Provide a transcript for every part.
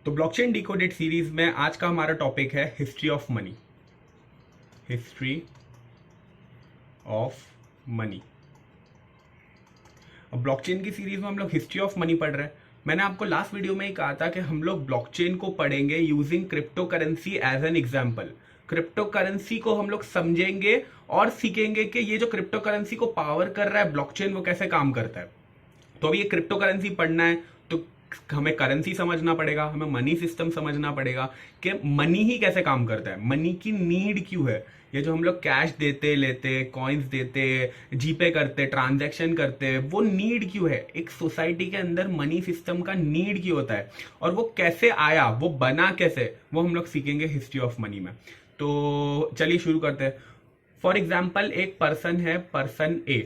तो blockchain decoded series में आज का हमारा टॉपिक है history of money. History of money. अब ब्लॉकचेन की सीरीज में हम लोग हिस्ट्री ऑफ मनी पढ़ रहे हैं। मैंने आपको लास्ट वीडियो में ही कहा था कि हम लोग ब्लॉकचेन को पढ़ेंगे using crypto currency as an example. Crypto currency को हम लोग समझेंगे और सीखेंगे कि ये जो क्रिप्टो करेंसी को पावर कर रहा है ब्लॉकचेन, वो कैसे काम करता है। तो अभी ये क्रिप्टो करेंसी पढ़ना है तो हमें करेंसी समझना पड़ेगा, हमें मनी सिस्टम समझना पड़ेगा कि मनी ही कैसे काम करता है, मनी की नीड क्यों है। ये जो हम लोग कैश देते लेते, कॉइन्स देते, जीपे करते, ट्रांजैक्शन करते, वो नीड क्यों है। एक सोसाइटी के अंदर मनी सिस्टम का नीड क्यों होता है और वो कैसे आया, वो बना कैसे, वो हम लोग सीखेंगे हिस्ट्री ऑफ मनी में। तो चलिए शुरू करते हैं। फॉर एग्जाम्पल, एक पर्सन है, पर्सन ए,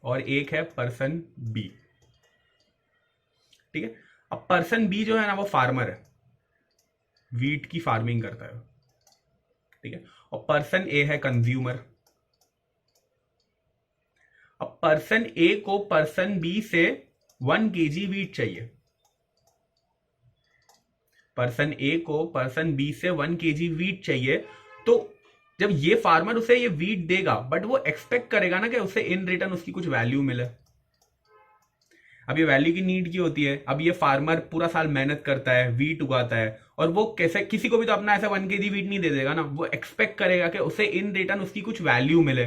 और एक है पर्सन बी। ठीक है। अब पर्सन बी जो है ना, वो फार्मर है, वीट की फार्मिंग करता है। ठीक है। और पर्सन ए है कंज्यूमर। अब पर्सन ए को पर्सन बी से 1 kg वीट चाहिए। पर्सन ए को पर्सन बी से 1 kg वीट चाहिए। तो जब ये फार्मर उसे ये वीट देगा, बट वो एक्सपेक्ट करेगा ना कि उसे इन रिटर्न उसकी कुछ वैल्यू मिले। अब ये वैल्यू की नीड क्या होती है। अब ये फार्मर पूरा साल मेहनत करता है, वीट उगाता है, और वो कैसे, किसी को भी तो अपना ऐसा 1 kg वीट नहीं दे देगा ना, वो एक्सपेक्ट करेगा कि उसे इन रिटर्न उसकी कुछ वैल्यू मिले।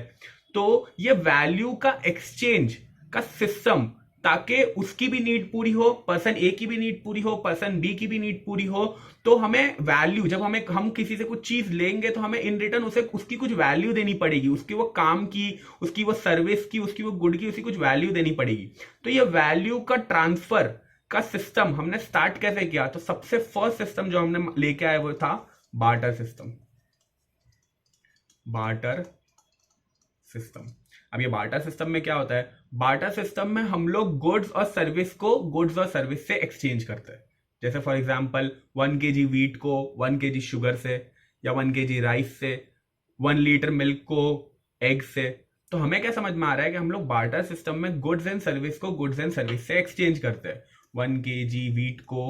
तो ये वैल्यू का एक्सचेंज का सिस्टम, ताकि उसकी भी नीड पूरी हो, पर्सन ए की भी नीड पूरी हो, पर्सन बी की भी नीड पूरी हो। तो हमें वैल्यू, जब हम किसी से कुछ चीज लेंगे तो हमें इन रिटर्न उसे उसकी कुछ वैल्यू देनी पड़ेगी, उसकी वो काम की, उसकी वो सर्विस की, उसकी वो गुड की, उसकी कुछ वैल्यू देनी पड़ेगी। तो ये वैल्यू का ट्रांसफर का सिस्टम हमने स्टार्ट कैसे किया। तो सबसे फर्स्ट सिस्टम जो हमने लेके आए वो था बार्टर सिस्टम। Barter system. अब ये बार्टर सिस्टम में क्या होता है, बार्टर सिस्टम में हम लोग गुड्स और सर्विस को गुड्स और सर्विस से एक्सचेंज करते हैं। जैसे फॉर एग्जांपल 1 kg वीट को 1 kg शुगर से, या 1 kg राइस से, 1 लीटर मिल्क को एग से। तो हमें क्या समझ में आ रहा है कि हम लोग बार्टर सिस्टम में गुड्स एंड सर्विस को गुड्स एंड सर्विस से एक्सचेंज करते हैं। 1 kg वीट को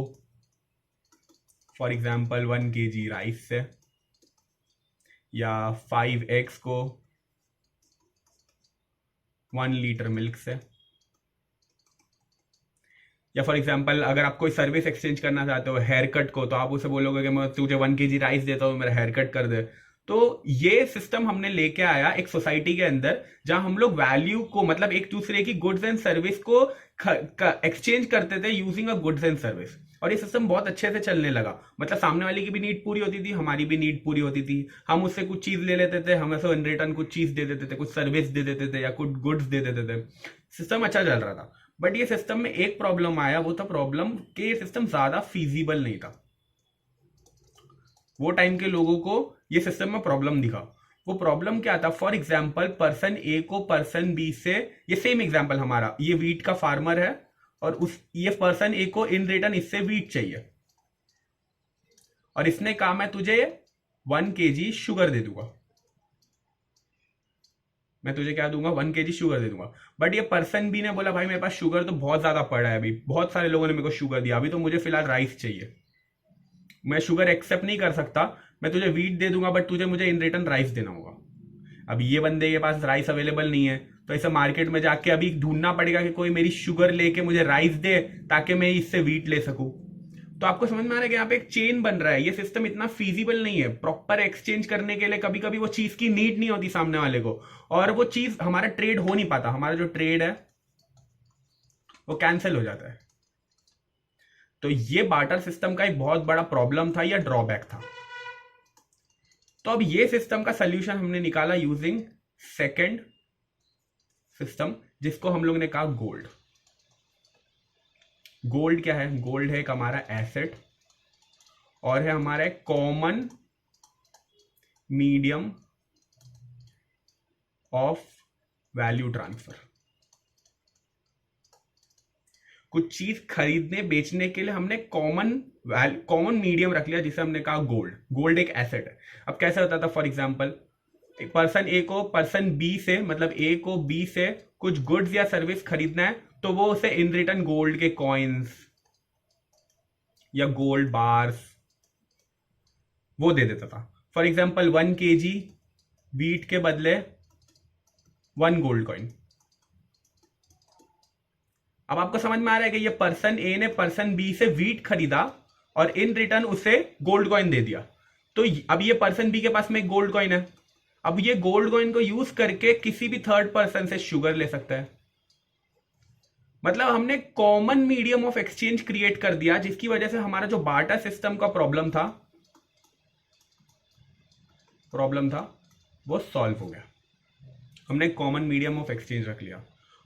फॉर एग्जांपल 1 kg राइस से, या 5 एग्स को 1 लीटर मिल्क से। या फॉर एग्जांपल अगर आप कोई सर्विस एक्सचेंज करना चाहते हो, हेयर कट को, तो आप उसे बोलोगे कि मैं तुझे 1 kg राइस देता हूँ, मेरा हेयर कट कर दे। तो ये सिस्टम हमने लेके आया एक सोसाइटी के अंदर, जहां हम लोग वैल्यू को, मतलब एक दूसरे की गुड्स एंड सर्विस को एक्सचेंज करते थे using a goods and service. और ये सिस्टम बहुत अच्छे से चलने लगा। मतलब सामने वाले की भी नीड पूरी होती थी, हमारी भी नीड पूरी होती थी। हम उससे कुछ चीज ले लेते थे, हम उसे इन रिटर्न कुछ चीज दे देते थे, कुछ सर्विस दे देते थे, या कुछ गुड्स दे देते थे। सिस्टम अच्छा चल रहा था। बट ये सिस्टम में एक प्रॉब्लम आया, वो था प्रॉब्लम कि ये सिस्टम ज्यादा फीजिबल नहीं था। वो टाइम के लोगों को ये सिस्टम में प्रॉब्लम दिखा। वो प्रॉब्लम क्या था, फॉर एग्जाम्पल पर्सन ए को पर्सन बी से, ये सेम एग्जाम्पल हमारा, ये वीट का फार्मर है और ये पर्सन ए को इन रिटर्न इससे वीट चाहिए, और इसने कहा मैं तुझे 1 kg शुगर दे दूंगा, मैं तुझे क्या दूंगा, 1 kg शुगर दे दूंगा। बट ये पर्सन बी ने बोला भाई मेरे पास शुगर तो बहुत ज्यादा पड़ा है, अभी बहुत सारे लोगों ने मेरे को शुगर दिया, अभी तो मुझे फिलहाल राइस चाहिए, मैं शुगर एक्सेप्ट नहीं कर सकता, मैं तुझे वीट दे दूंगा बट तुझे मुझे इन रिटर्न राइस देना होगा। अब ये बंदे के पास राइस अवेलेबल नहीं है, तो इसे मार्केट में जाके अभी ढूंढना पड़ेगा कि कोई मेरी शुगर लेके मुझे राइस दे ताकि मैं इससे वीट ले सकूं। तो आपको समझ में आ रहा है कि यहाँ पे एक चेन बन रहा है। ये सिस्टम इतना फीजिबल नहीं है प्रॉपर एक्सचेंज करने के लिए। कभी कभी वो चीज की नीड नहीं होती सामने वाले को, और वो चीज हमारा ट्रेड हो नहीं पाता, हमारा जो ट्रेड है वो कैंसिल हो जाता है। तो ये बार्टर सिस्टम का एक बहुत बड़ा प्रॉब्लम था या ड्रॉबैक था। तो अब ये सिस्टम का सोल्यूशन हमने निकाला यूजिंग सेकंड सिस्टम, जिसको हम लोग ने कहा गोल्ड। गोल्ड क्या है, गोल्ड है एक हमारा एसेट, और है हमारा एक common medium of value transfer. कुछ चीज खरीदने बेचने के लिए हमने कॉमन मीडियम रख लिया, जिसे हमने कहा गोल्ड। गोल्ड एक एसेट है। अब कैसे होता था, फॉर एग्जांपल पर्सन ए को पर्सन बी से, मतलब ए को बी से कुछ गुड्स या सर्विस खरीदना है, तो वो उसे इन रिटर्न गोल्ड के कॉइन्स, या गोल्ड बार्स वो दे देता था। फॉर एग्जाम्पल 1 kg वीट के बदले 1 गोल्ड कॉइन। अब आपको समझ में आ रहा है कि ये पर्सन ए ने पर्सन बी से वीट खरीदा और इन रिटर्न उसे गोल्ड कॉइन दे दिया। तो अब ये पर्सन बी के पास में एक गोल्ड कॉइन है, अब ये गोल्ड कॉइन को यूज करके किसी भी थर्ड पर्सन से शुगर ले सकता है। मतलब हमने common medium of exchange create कर दिया, जिसकी वजह से हमारा जो बार्टर सिस्टम का प्रॉब्लम था वो सॉल्व हो गया। हमने कॉमन मीडियम ऑफ एक्सचेंज रख लिया।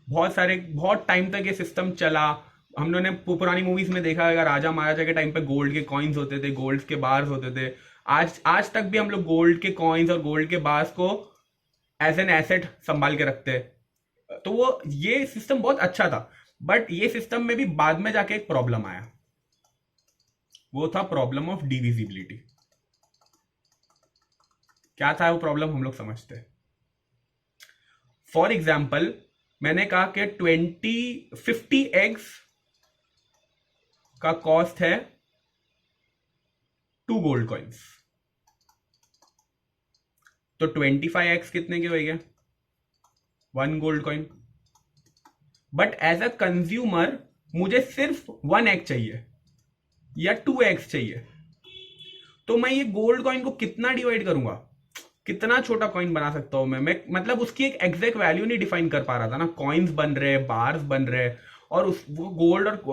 बहुत टाइम तक ये सिस्टम चला। हम लोगों ने पुरानी मूवीज में देखा है, राजा महाराजा के टाइम पे गोल्ड के कॉइन्स होते थे, गोल्ड के बार्स होते थे। आज तक भी हम लोग गोल्ड के कॉइन्स और गोल्ड के बार्स को एज एन एसेट संभाल के रखते हैं। तो वो ये सिस्टम बहुत अच्छा था, बट ये सिस्टम में भी बाद में जाके एक प्रॉब्लम आया, वो था प्रॉब्लम ऑफ डिविजिबिलिटी। क्या था वो प्रॉब्लम, हम लोग समझते हैं। फॉर एग्जाम्पल मैंने कहा कि 50 एग्स का कॉस्ट है 2 गोल्ड कॉइन्स, तो 25 एग्स कितने के हो गए, 1 gold coin. But as a consumer मुझे सिर्फ 1 एग चाहिए या 2 एग्स चाहिए, तो मैं ये गोल्ड कॉइन को कितना डिवाइड करूंगा, कितना छोटा कॉइन बना सकता हूं मैं मतलब उसकी एक एग्जैक्ट वैल्यू नहीं डिफाइन कर पा रहा था ना। कॉइन्स बन रहे, बार्स बन रहे, और वो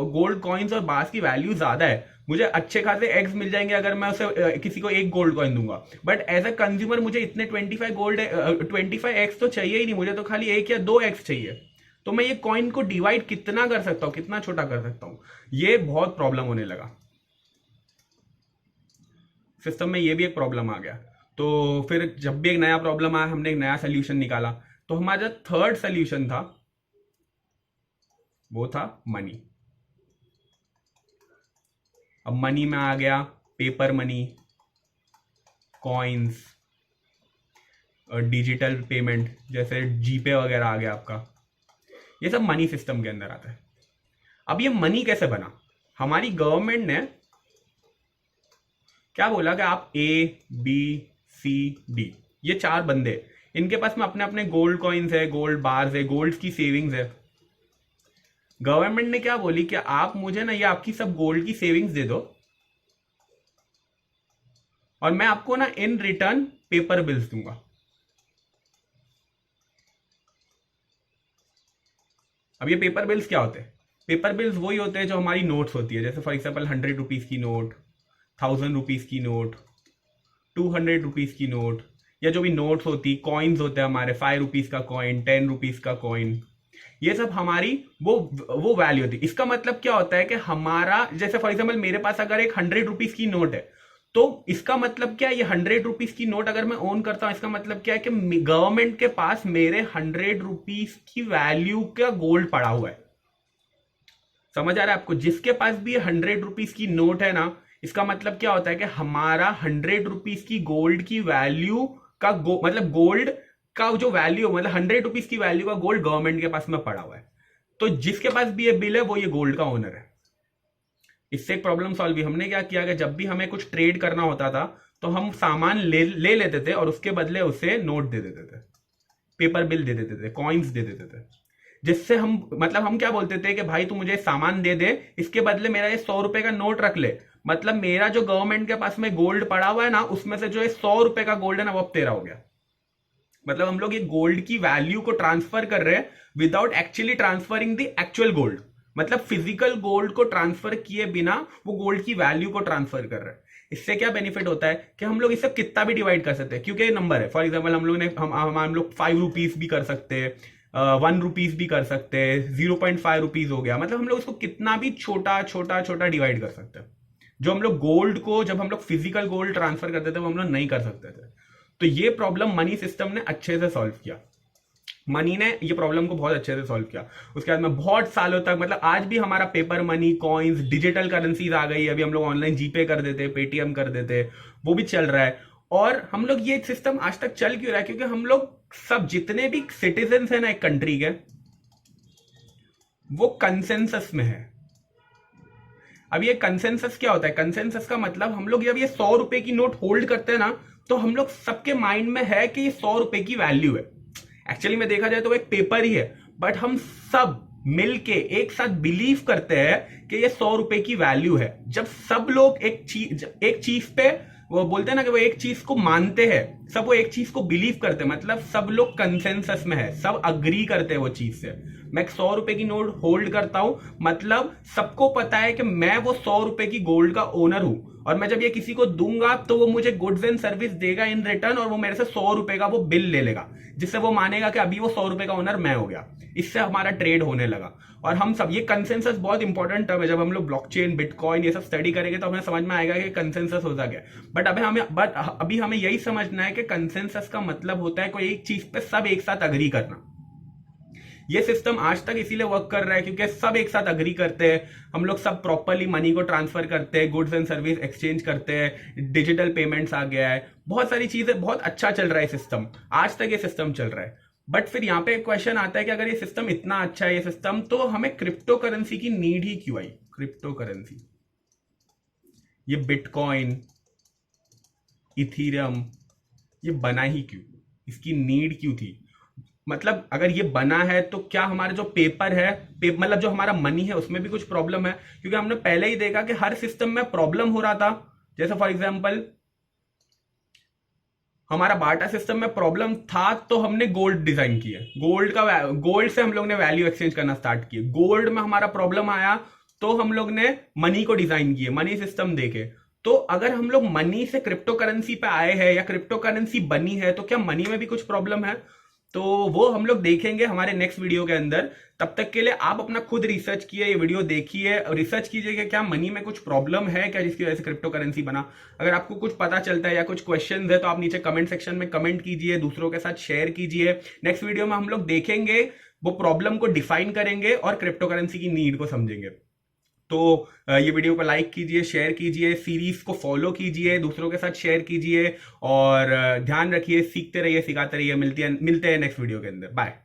गोल्ड कॉइन्स और बार्स की वैल्यू ज्यादा है। मुझे अच्छे खासे एग्स मिल जाएंगे अगर मैं उसे किसी को 1 गोल्ड कॉइन दूंगा, बट एज अ कंज्यूमर मुझे इतने 25 एग्स तो चाहिए ही नहीं, मुझे तो खाली 1 या 2 एग्स चाहिए। तो मैं ये कॉइन को डिवाइड कितना कर सकता हूं, कितना छोटा कर सकता हूं, ये बहुत प्रॉब्लम होने लगा। सिस्टम में ये भी एक प्रॉब्लम आ गया। तो फिर जब भी एक नया प्रॉब्लम आया, हमने एक नया सोल्यूशन निकाला। तो हमारा थर्ड सोल्यूशन था वो था मनी। अब मनी में आ गया paper money, coins, digital payment जैसे जीपे वगैरह आ गया आपका, ये सब मनी सिस्टम के अंदर आता है। अब ये मनी कैसे बना, हमारी गवर्नमेंट ने क्या बोला कि आप ABCD ये 4 बंदे, इनके पास में अपने अपने गोल्ड कॉइन्स है, गोल्ड बार्स है, गोल्ड की सेविंग्स है। गवर्नमेंट ने क्या बोली कि आप मुझे ना ये आपकी सब गोल्ड की सेविंग्स दे दो और मैं आपको ना इन रिटर्न पेपर बिल्स दूंगा। अब ये पेपर बिल्स क्या होते हैं, पेपर बिल्स वही होते हैं जो हमारी नोट्स होती है, जैसे फॉर एग्जाम्पल 100 रुपीज की नोट, 1000 रुपीज की नोट, 200 रुपीज की नोट, या जो भी नोट्स होती, कॉइन्स होते हैं हमारे 5 रुपीज का कॉइन, 10 रुपीज का कॉइन, ये सब हमारी वो वैल्यू होती है। इसका मतलब क्या होता है कि हमारा, जैसे फॉर एग्जाम्पल मेरे पास अगर एक 100 रुपीज की नोट है, तो इसका मतलब क्या है, ये 100 रुपीज की नोट अगर मैं ओन करता हूं, इसका मतलब क्या है कि गवर्नमेंट के पास मेरे 100 रुपीज की वैल्यू का गोल्ड पड़ा हुआ है। समझ आ रहा है आपको, जिसके पास भी 100 रुपीज की नोट है ना, इसका मतलब क्या होता है कि हमारा 100 रुपीज की गोल्ड की वैल्यू का मतलब गोल्ड का जो वैल्यू, मतलब 100 रुपीज की वैल्यू का गोल्ड गवर्नमेंट के पास में पड़ा हुआ है। तो जिसके पास भी ये बिल है वो ये गोल्ड का ओनर है। इससे एक प्रॉब्लम सॉल्व हुई। हमने क्या किया कि जब भी हमें कुछ ट्रेड करना होता था तो हम सामान ले लेते थे और उसके बदले उसे नोट दे देते थे, पेपर बिल दे देते थे, कॉइन्स दे देते थे, जिससे हम मतलब हम क्या बोलते थे कि भाई तू मुझे सामान दे दे, इसके बदले मेरा ये 100 रुपए का नोट रख ले। मतलब मेरा जो गवर्नमेंट के पास में गोल्ड पड़ा हुआ है ना, उसमें से जो है 100 रुपए का गोल्ड है ना, वो अब तेरा हो गया। मतलब हम लोग ये गोल्ड की वैल्यू को ट्रांसफर कर रहे हैं without actually transferring the actual gold. मतलब फिजिकल गोल्ड को ट्रांसफर किए बिना वो गोल्ड की वैल्यू को ट्रांसफर कर रहे हैं। इससे क्या बेनिफिट होता है कि हम लोग इससे कितना भी डिवाइड कर सकते हैं, क्योंकि नंबर है। फॉर एग्जाम्पल हम लोग ने हम लोग 5 रुपीज भी कर सकते हैं, 1 रुपीज भी कर सकते हैं, 0.5 रुपीज हो गया। मतलब हम लोग इसको कितना भी छोटा छोटा छोटा डिवाइड कर सकते हैं, जो हम लोग गोल्ड को जब हम लोग फिजिकल गोल्ड ट्रांसफर करते थे वो हम लोग नहीं कर सकते थे। तो ये प्रॉब्लम मनी सिस्टम ने अच्छे से सॉल्व किया। मनी ने ये प्रॉब्लम को बहुत अच्छे से सॉल्व किया। उसके बाद में बहुत सालों तक, मतलब आज भी हमारा paper money, coins, digital currencies आ गई। अभी हम लोग ऑनलाइन जीपे कर देते, पेटीएम कर देते, वो भी चल रहा है। और हम लोग ये सिस्टम आज तक चल क्यों रहा है, क्योंकि हम लोग सब जितने भी सिटीजन है ना एक कंट्री के, वो कंसेंसस में है। अब ये कंसेंसस क्या होता है? कंसेंसस का मतलब हम लोग जब ये 100 रुपए की नोट होल्ड करते हैं ना, तो हम लोग सबके माइंड में है कि ये 100 रुपए की वैल्यू है। एक्चुअली में देखा जाए तो वो एक पेपर ही है, बट हम सब मिलके एक साथ बिलीव करते हैं कि ये 100 रुपए की वैल्यू है। जब सब लोग एक चीज पे वो बोलते हैं ना कि वो एक चीज को मानते हैं, सब वो एक चीज को बिलीव करते हैं, मतलब सब लोग कंसेंसस में है, सब अग्री करते हैं वो चीज से। मैं 100 रुपए की नोट होल्ड करता हूं, मतलब सबको पता है कि मैं वो 100 रुपए की गोल्ड का ओनर हूं, और मैं जब ये किसी को दूंगा तो वो मुझे गुड्स एंड सर्विस देगा इन रिटर्न, और वो मेरे से 100 रुपए का वो बिल ले लेगा, जिससे वो मानेगा कि अभी वो 100 रुपए का ओनर मैं हो गया। इससे हमारा ट्रेड होने लगा। और हम सब, ये कंसेंसस बहुत इंपॉर्टेंट टर्म है। जब हम लोग ब्लॉकचेन, बिटकॉइन ये सब स्टडी करेंगे तो हमें समझ में आएगा कि कंसेंसस होता क्या है। अभी हमें यही समझना है कि कंसेंसस का मतलब होता है कोई एक चीज पे सब एक साथ अग्री करना। ये सिस्टम आज तक इसीलिए वर्क कर रहा है क्योंकि सब एक साथ अग्री करते हैं, हम लोग सब प्रॉपरली मनी को ट्रांसफर करते हैं, गुड्स एंड सर्विस एक्सचेंज करते हैं, डिजिटल पेमेंट्स आ गया है, बहुत सारी चीजें, बहुत अच्छा चल रहा है सिस्टम, आज तक ये सिस्टम चल रहा है। बट फिर यहाँ पे एक क्वेश्चन आता है कि अगर ये सिस्टम इतना अच्छा है ये सिस्टम, तो हमें क्रिप्टो करेंसी की नीड ही क्यों आई? क्रिप्टो करेंसी, ये बिटकॉइन, इथीरियम, ये बना ही क्यों? इसकी नीड क्यों थी? मतलब अगर ये बना है तो क्या हमारा जो पेपर है, मतलब जो हमारा मनी है उसमें भी कुछ प्रॉब्लम है? क्योंकि हमने पहले ही देखा कि हर सिस्टम में प्रॉब्लम हो रहा था। जैसे फॉर एग्जांपल हमारा बाटा सिस्टम में प्रॉब्लम था तो हमने गोल्ड डिजाइन किया, गोल्ड से हम लोग ने वैल्यू एक्सचेंज करना स्टार्ट किए। गोल्ड में हमारा प्रॉब्लम आया तो हम लोग ने मनी को डिजाइन किए, मनी सिस्टम देखे। तो अगर हम लोग मनी से क्रिप्टो करेंसी पे आए हैं या क्रिप्टो करेंसी बनी है, तो क्या मनी में भी कुछ प्रॉब्लम है? तो वो हम लोग देखेंगे हमारे नेक्स्ट वीडियो के अंदर। तब तक के लिए आप अपना खुद रिसर्च किए, ये वीडियो देखिए, रिसर्च कीजिए कि क्या मनी में कुछ प्रॉब्लम है क्या जिसकी वजह से क्रिप्टो करेंसी बना। अगर आपको कुछ पता चलता है या कुछ क्वेश्चंस है तो आप नीचे कमेंट सेक्शन में कमेंट कीजिए, दूसरों के साथ शेयर कीजिए। नेक्स्ट वीडियो में हम लोग देखेंगे, वो प्रॉब्लम को डिफाइन करेंगे और क्रिप्टो करेंसी की नीड को समझेंगे। तो ये वीडियो को लाइक कीजिए, शेयर कीजिए, सीरीज को फॉलो कीजिए, दूसरों के साथ शेयर कीजिए, और ध्यान रखिए, सीखते रहिए, सिखाते रहिए। मिलते हैं नेक्स्ट वीडियो के अंदर। बाय।